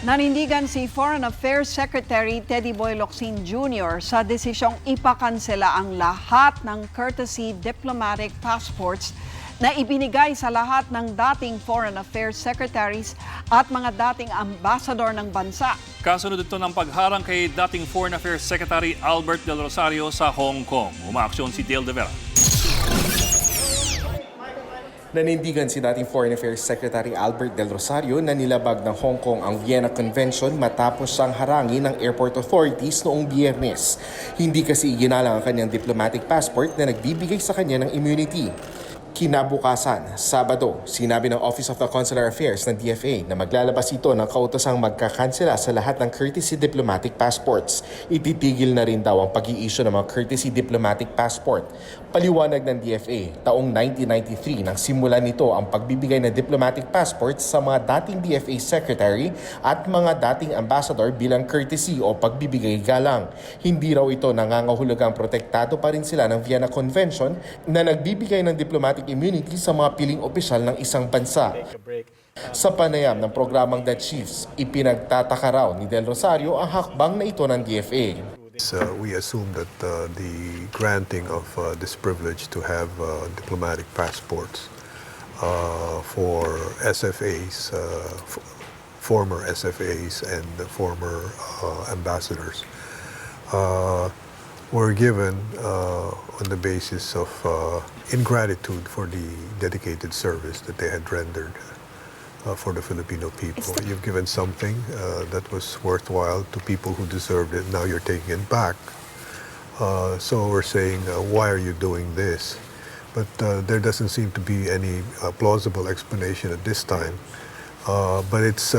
Nanindigan si Foreign Affairs Secretary Boy Locsin Jr. sa desisyong ipakansela ang lahat ng courtesy diplomatic passports na ibinigay sa lahat ng dating Foreign Affairs Secretaries at mga dating ambassador ng bansa. Kasunod ito ng pagharang kay dating Foreign Affairs Secretary Albert Del Rosario sa Hong Kong. Umaaksyon si Dale De Vera. Nanindigan si dating Foreign Affairs Secretary Albert Del Rosario na nilabag ng Hong Kong ang Vienna Convention matapos siyang harangin ng airport authorities noong Biyernes. Hindi kasi iginalang ang kanyang diplomatic passport na nagbibigay sa kanya ng immunity. Kinabukasan, Sabado, sinabi ng Office of the Consular Affairs ng DFA na maglalabas ito ng kautosang magkakansela sa lahat ng courtesy diplomatic passports. Ititigil na rin daw ang pag-i-issue ng mga courtesy diplomatic passport. Paliwanag ng DFA, taong 1993 nang simulan nito ang pagbibigay ng diplomatic passports sa mga dating DFA secretary at mga dating ambassador bilang courtesy o pagbibigay galang. Hindi raw ito nangangahulugang protektado pa rin sila ng Vienna Convention na nagbibigay ng diplomatic immunity sa mga piling opisyal ng isang bansa. Sa panayam ng programang The Chiefs, ipinagtataka raw ni Del Rosario ang hakbang na ito ng DFA. We assume that the granting of this privilege to have diplomatic passports for SFAs, former SFAs and former ambassadors were given on the basis of ingratitude for the dedicated service that they had rendered for the Filipino people. You've given something that was worthwhile to people who deserved it. Now you're taking it back. So we're saying, why are you doing this? But there doesn't seem to be any plausible explanation at this time. But it's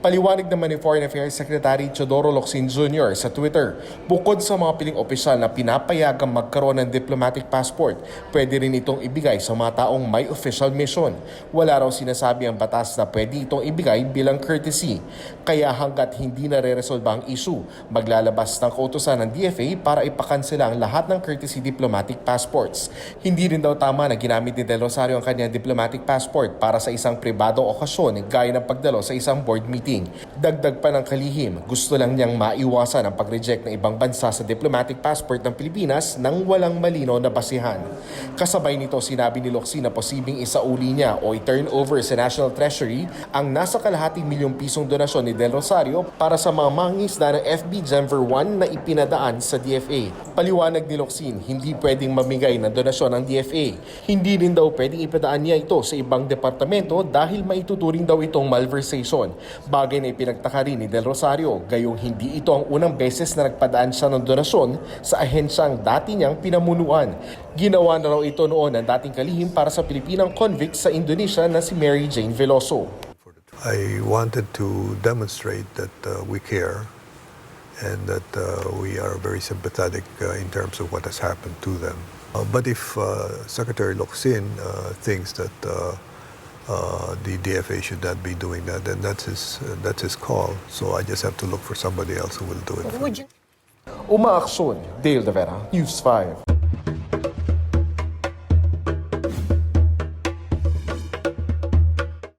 Paliwanag naman ni Foreign Affairs Secretary Boy Locsin Jr. sa Twitter, bukod sa mga piling opisyal na pinapayagang magkaroon ng diplomatic passport, pwede rin itong ibigay sa mga taong may official mission. Wala raw sinasabi ang batas na pwede itong ibigay bilang courtesy. Kaya hanggat hindi nare-resolba ang issue, maglalabas ng kautusan ng DFA para ipakansela ang lahat ng courtesy diplomatic passports. Hindi rin daw tama na ginamit ni Del Rosario ang kanyang diplomatic passport para sa isang pribadong okasyon gaya ng pagdalo sa isang board meeting. Dagdag pa ng kalihim, gusto lang niyang maiwasan ang pag-reject ng ibang bansa sa diplomatic passport ng Pilipinas nang walang malinaw na basihan. Kasabay nito, sinabi ni Locsin na posibleng isauli niya o i-turn over sa National Treasury ang nasa kalahating milyong pisong donasyon ni Del Rosario para sa mga mangingisda ng FB Denver 1 na ipinadaan sa DFA. Paliwanag ni Locsin, hindi pwedeng mamigay ng donasyon ng DFA. Hindi rin daw pwedeng ipadaan niya ito sa ibang departamento dahil maituturing daw itong malversation. Bagay na ipinagtaka rin ni Del Rosario, gayong hindi ito ang unang beses na nagpadaan siya ng donasyon sa ahensyang dati niyang pinamunuan. Ginawa na raw ito noon ng dating kalihim para sa Pilipinang convict sa Indonesia na si Mary Jane Veloso. I wanted to demonstrate that we care and that we are very sympathetic in terms of what has happened to them. But if Secretary Locsin thinks that the DFA should not be doing that, then that's his call. So I just have to look for somebody else who will do it for me. Umaaksyon, Dale De Vera, News 5.